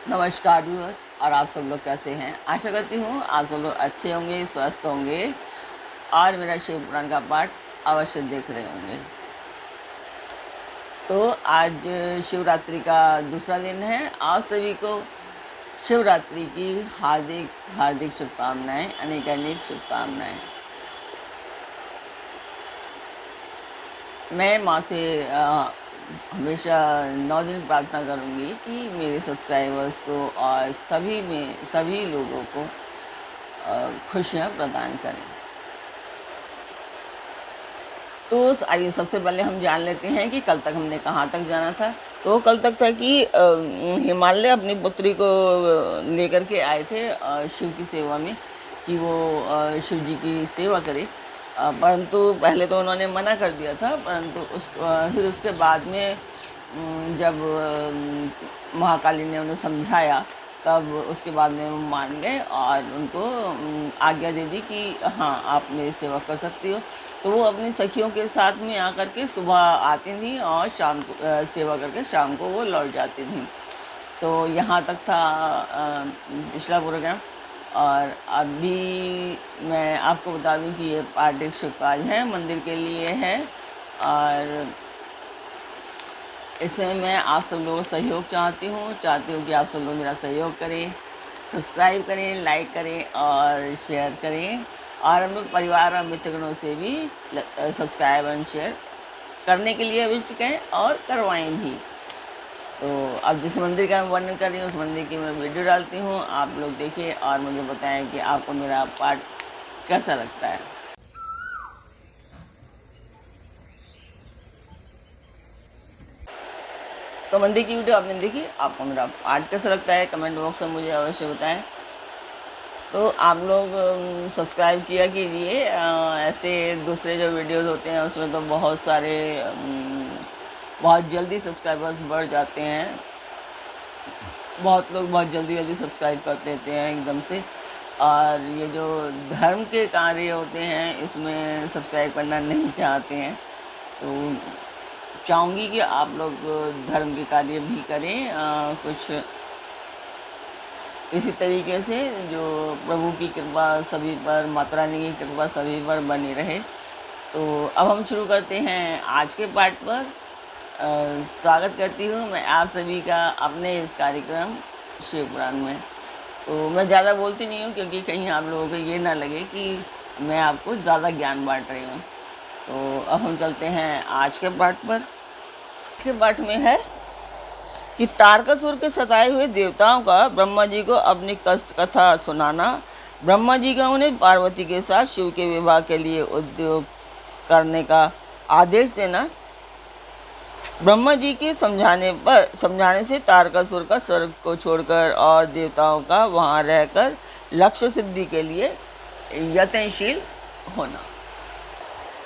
नमस्कार व्यूअर्स। और आप सब लोग कैसे हैं? आशा करती हूँ आप सब लोग अच्छे होंगे, स्वस्थ होंगे और मेरा शिव पुराण का पाठ अवश्य देख रहे होंगे। तो आज शिवरात्रि का दूसरा दिन है। आप सभी को शिवरात्रि की हार्दिक हार्दिक शुभकामनाएं, अनेक अनेक शुभकामनाएं। मैं माँ से हमेशा 9 दिन प्रार्थना करूँगी कि मेरे सब्सक्राइबर्स को और सभी लोगों को खुशियाँ प्रदान करें। तो आइए सबसे पहले हम जान लेते हैं कि कल तक हमने कहाँ तक जाना था। तो कल तक था कि हिमालय अपनी पुत्री को लेकर के आए थे शिव की सेवा में, कि वो शिव जी की सेवा करे। परंतु पहले तो उन्होंने मना कर दिया था, परंतु फिर उसके बाद में जब महाकाली ने उन्हें समझाया, तब उसके बाद में वो मान गए और उनको आज्ञा दे दी कि हाँ, आप मेरी सेवा कर सकती हो। तो वो अपनी सखियों के साथ में आकर के सुबह आती थी और शाम को सेवा करके शाम को वो लौट जाती थी। तो यहाँ तक था पिछला प्रोग्राम। और अभी मैं आपको बता दूं कि ये पार्ट एक शुभ काज है, मंदिर के लिए है। और इसमें मैं आप सब लोगों को सहयोग चाहती हूँ कि आप सब लोग मेरा सहयोग करें, सब्सक्राइब करें, लाइक करें और शेयर करें। और अपने परिवार और मित्रगणों से भी सब्सक्राइब एंड शेयर करने के लिए अवश्य कहें और करवाएं भी। तो अब जिस मंदिर का मैं वर्णन कर रही हूँ, उस मंदिर की मैं वीडियो डालती हूँ, आप लोग देखिए और मुझे बताएं कि आपको मेरा पाठ कैसा लगता है। तो मंदिर की वीडियो आपने देखी, आपको मेरा पाठ कैसा लगता है कमेंट बॉक्स में मुझे अवश्य बताएं। तो आप लोग सब्सक्राइब किया कीजिए। ऐसे दूसरे जो वीडियोस होते हैं उसमें तो बहुत जल्दी सब्सक्राइबर्स बढ़ जाते हैं। बहुत लोग बहुत जल्दी जल्दी सब्सक्राइब कर देते हैं एकदम से। और ये जो धर्म के कार्य होते हैं इसमें सब्सक्राइब करना नहीं चाहते हैं। तो चाहूँगी कि आप लोग धर्म के कार्य भी करें, कुछ इसी तरीके से जो प्रभु की कृपा सभी पर, माता रानी की कृपा सभी पर बनी रहे। तो अब हम शुरू करते हैं आज के पार्ट पर। स्वागत करती हूँ मैं आप सभी का अपने इस कार्यक्रम शिव पुराण में। तो मैं ज़्यादा बोलती नहीं हूँ क्योंकि कहीं आप लोगों को ये ना लगे कि मैं आपको ज़्यादा ज्ञान बांट रही हूँ। तो अब हम चलते हैं आज के पार्ट पर। आज के पार्ट में है कि तारकासुर के सताए हुए देवताओं का ब्रह्मा जी को अपनी कष्ट कथा सुनाना, ब्रह्मा जी का उन्हें पार्वती के साथ शिव के विवाह के लिए उद्योग करने का आदेश देना, ब्रह्मा जी के समझाने से तारकासुर का स्वर्ग को छोड़कर और देवताओं का वहां रहकर लक्ष्य सिद्धि के लिए यत्नशील होना।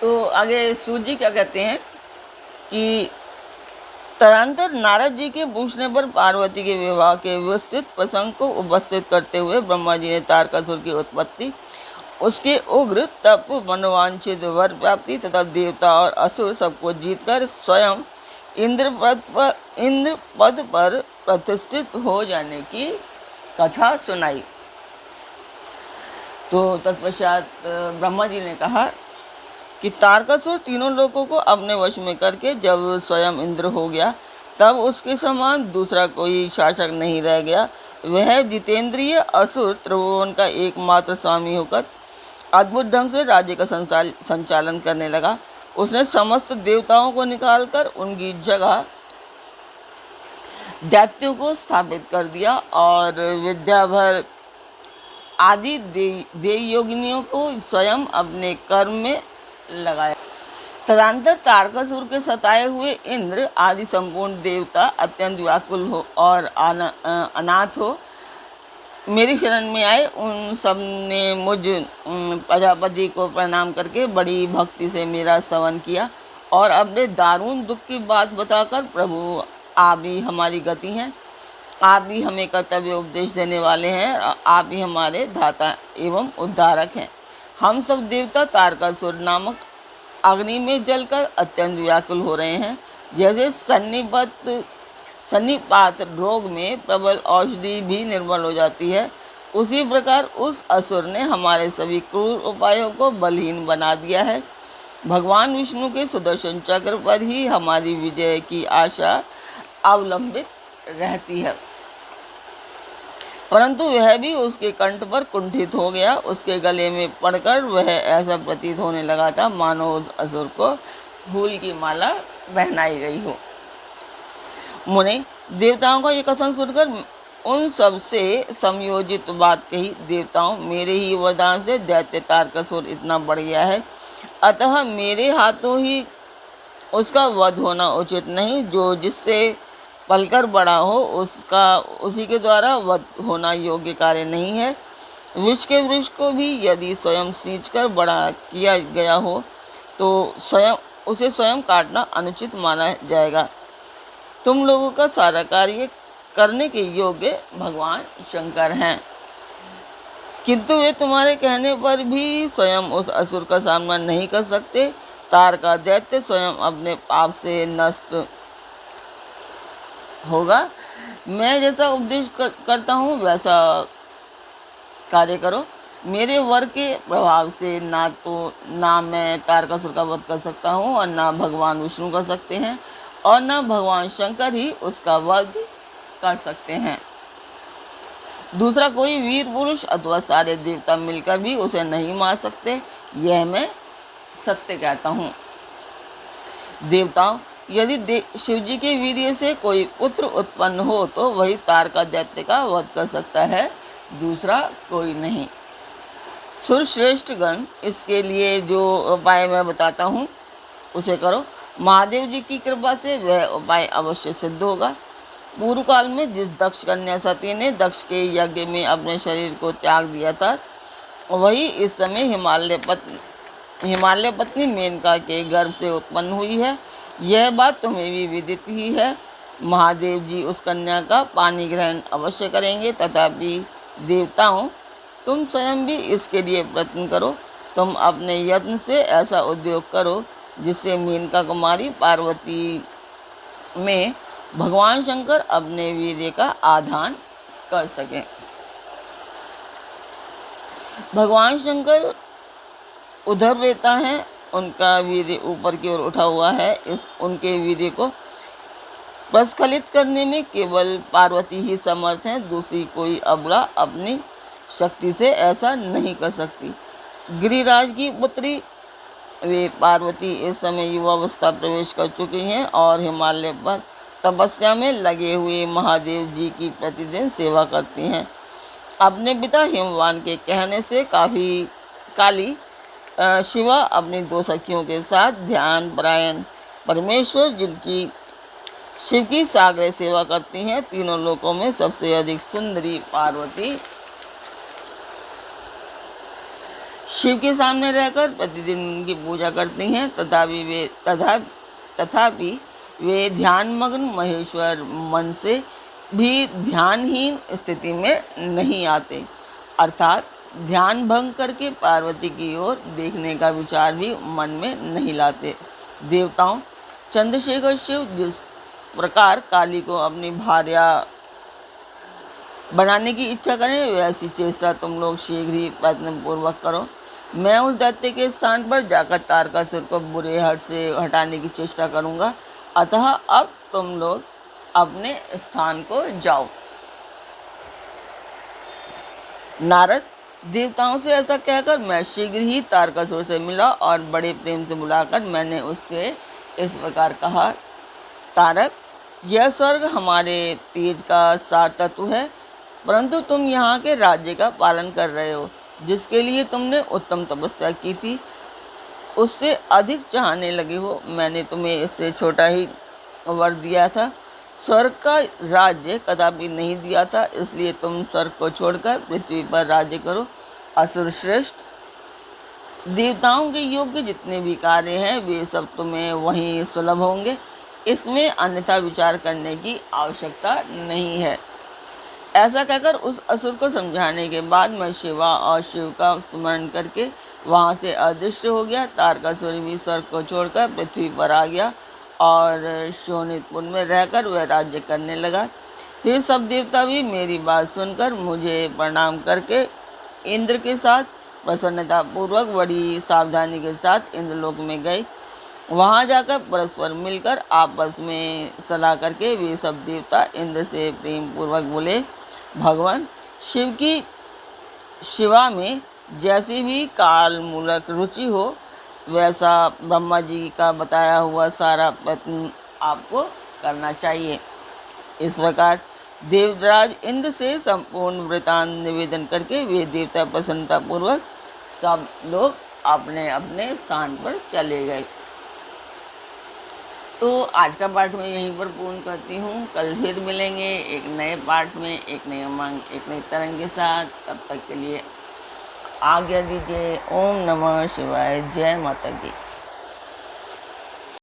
तो आगे सूर्य जी क्या कहते हैं कि तदंतर नारद जी के पूछने पर पार्वती के विवाह के विस्तृत प्रसंग को उपस्थित करते हुए ब्रह्मा जी ने तारकासुर की उत्पत्ति, उसके उग्र तप, मनोवांछित वर प्राप्ति तथा देवता और असुर सबको जीतकर स्वयं इंद्र पद पर प्रतिष्ठित हो जाने की कथा सुनाई। तो तत्पश्चात ब्रह्मा जी ने कहा कि तारकासुर तीनों लोगों को अपने वश में करके जब स्वयं इंद्र हो गया, तब उसके समान दूसरा कोई शासक नहीं रह गया। वह जितेंद्रिय असुर त्रिभुवन का एकमात्र स्वामी होकर अद्भुत ढंग से राज्य का संचालन करने लगा। उसने समस्त देवताओं को निकालकर उनकी जगह दैत्यों को स्थापित कर दिया और विद्याभर आदि देव योगिनियों को स्वयं अपने कर्म में लगाया। तदंतर तारकासुर के सताए हुए इंद्र आदि संपूर्ण देवता अत्यंत व्याकुल हो और अनाथ हो मेरी शरण में आए। उन सब ने मुझ प्रजापति को प्रणाम करके बड़ी भक्ति से मेरा स्तवन किया और अपने दारुण दुख की बात बताकर, प्रभु आप ही हमारी गति हैं, आप ही हमें कर्तव्य उपदेश देने वाले हैं, आप ही हमारे धाता एवं उद्धारक हैं। हम सब देवता तारकासुर नामक अग्नि में जलकर अत्यंत व्याकुल हो रहे हैं। जैसे सन्निपात रोग में प्रबल औषधि भी निर्मल हो जाती है, उसी प्रकार उस असुर ने हमारे सभी क्रूर उपायों को बलहीन बना दिया है। भगवान विष्णु के सुदर्शन चक्र पर ही हमारी विजय की आशा अवलंबित रहती है, परंतु वह भी उसके कंठ पर कुंठित हो गया। उसके गले में पड़कर वह ऐसा प्रतीत होने लगा था मानो उस असुर को फूल की माला पहनाई गई हो। मुने, देवताओं का ये कथन सुनकर उन सब से समयोजित बात कही। देवताओं, मेरे ही वरदान से दैत्य तारकासुर इतना बढ़ गया है, अतः मेरे हाथों ही उसका वध होना उचित नहीं। जो जिससे पलकर बड़ा हो उसका उसी के द्वारा वध होना योग्य कार्य नहीं है। विष के वृक्ष को भी यदि स्वयं सींचकर बड़ा किया गया हो तो उसे स्वयं काटना अनुचित माना जाएगा। तुम लोगों का सारा कार्य करने के योग्य भगवान शंकर हैं, किंतु वे तुम्हारे कहने पर भी स्वयं उस असुर का सामना नहीं कर सकते। तार का दैत्य स्वयं अपने पाप से नष्ट होगा। मैं जैसा उपदेश करता हूँ वैसा कार्य करो। मेरे वर के प्रभाव से ना मैं तारकासुर का वध कर सकता हूँ और ना भगवान विष्णु कर सकते हैं और ना भगवान शंकर ही उसका वध कर सकते हैं। दूसरा कोई वीर पुरुष अथवा सारे देवता मिलकर भी उसे नहीं मार सकते, यह मैं सत्य कहता हूँ। देवताओं, यदि शिवजी के वीर्य से कोई पुत्र उत्पन्न हो तो वही तारका दैत्य का वध कर सकता है, दूसरा कोई नहीं। सुरश्रेष्ठ गण, इसके लिए जो उपाय मैं बताता हूँ उसे करो। महादेव जी की कृपा से वह उपाय अवश्य सिद्ध होगा। पूर्व काल में जिस दक्ष कन्या सती ने दक्ष के यज्ञ में अपने शरीर को त्याग दिया था, वही इस समय हिमालय पत्नी मेनका के गर्भ से उत्पन्न हुई है। यह बात तुम्हें भी विदित ही है। महादेव जी उस कन्या का पानी ग्रहण अवश्य करेंगे। तथापि देवताओं, तुम स्वयं भी इसके लिए प्रयत्न करो। तुम अपने यत्न से ऐसा उद्योग करो जिससे मेनका कुमारी पार्वती में भगवान शंकर अपने वीर्य का आधान कर सकें। भगवान शंकर उधर रहता है, उनका वीर्य ऊपर की ओर उठा हुआ है। उनके वीर्य को प्रस्खलित करने में केवल पार्वती ही समर्थ हैं, दूसरी कोई अबला अपनी शक्ति से ऐसा नहीं कर सकती। गिरिराज की पुत्री वे पार्वती इस समय युवावस्था प्रवेश कर चुकी हैं और हिमालय पर तपस्या में लगे हुए महादेव जी की प्रतिदिन सेवा करती हैं। अपने पिता हिमवान के कहने से काली शिवा अपनी दो सखियों के साथ ध्यान परायण परमेश्वर शिव की साग्रह सेवा करती हैं। तीनों लोकों में सबसे अधिक सुंदरी पार्वती शिव के सामने रहकर प्रतिदिन उनकी पूजा करती हैं। तथापि वे ध्यानमग्न महेश्वर मन से भी ध्यानहीन स्थिति में नहीं आते, अर्थात ध्यान भंग करके पार्वती की ओर देखने का विचार भी मन में नहीं लाते। देवताओं, चंद्रशेखर शिव जिस प्रकार काली को अपनी भार्या बनाने की इच्छा करें, वैसी चेष्टा तुम लोग शीघ्र ही प्रयत्न पूर्वक करो। मैं उस दैत्य के स्थान पर जाकर तारकासुर को बुरे हट से हटाने की चेष्टा करूंगा। अतः अब तुम लोग अपने स्थान को जाओ। नारद, देवताओं से ऐसा कहकर मैं शीघ्र ही तारकासुर से मिला और बड़े प्रेम से बुलाकर मैंने उससे इस प्रकार कहा, तारक, यह स्वर्ग हमारे तेज का सार तत्व है, परंतु तुम यहाँ के राज्य का पालन कर रहे हो, जिसके लिए तुमने उत्तम तपस्या की थी, उससे अधिक चाहने लगे हो। मैंने तुम्हें इससे छोटा ही वर दिया था, स्वर्ग का राज्य कदापि नहीं दिया था, इसलिए तुम स्वर्ग को छोड़कर पृथ्वी पर राज्य करो। असुर श्रेष्ठ, देवताओं के योग्य जितने भी कार्य हैं वे सब तुम्हें वहीं सुलभ होंगे, इसमें अन्यथा विचार करने की आवश्यकता नहीं है। ऐसा कहकर उस असुर को समझाने के बाद मैं शिवा और शिव का स्मरण करके वहां से अदृश्य हो गया। तारकासुर भी स्वर्ग को छोड़कर पृथ्वी पर आ गया और शोणितपुर में रहकर वह राज्य करने लगा। फिर सब देवता भी मेरी बात सुनकर मुझे प्रणाम करके इंद्र के साथ प्रसन्नता पूर्वक बड़ी सावधानी के साथ इंद्रलोक में गए। वहां जाकर परस्पर मिलकर आपस में सलाह करके वे सब देवता इंद्र से प्रेम पूर्वक बोले, भगवान शिव की शिवा में जैसी भी काल मूलक रुचि हो वैसा ब्रह्मा जी का बताया हुआ सारा प्रयत्न आपको करना चाहिए। इस प्रकार देवराज इंद्र से संपूर्ण वृतांत निवेदन करके वे देवता प्रसन्नता पूर्वक सब लोग अपने अपने स्थान पर चले गए। तो आज का पाठ मैं यहीं पर पूर्ण करती हूँ। कल फिर मिलेंगे एक नए पाठ में, एक नई उमंग, एक नई तरंग के साथ। तब तक के लिए आज्ञा दीजिए। ओम नमः शिवाय। जय माता की।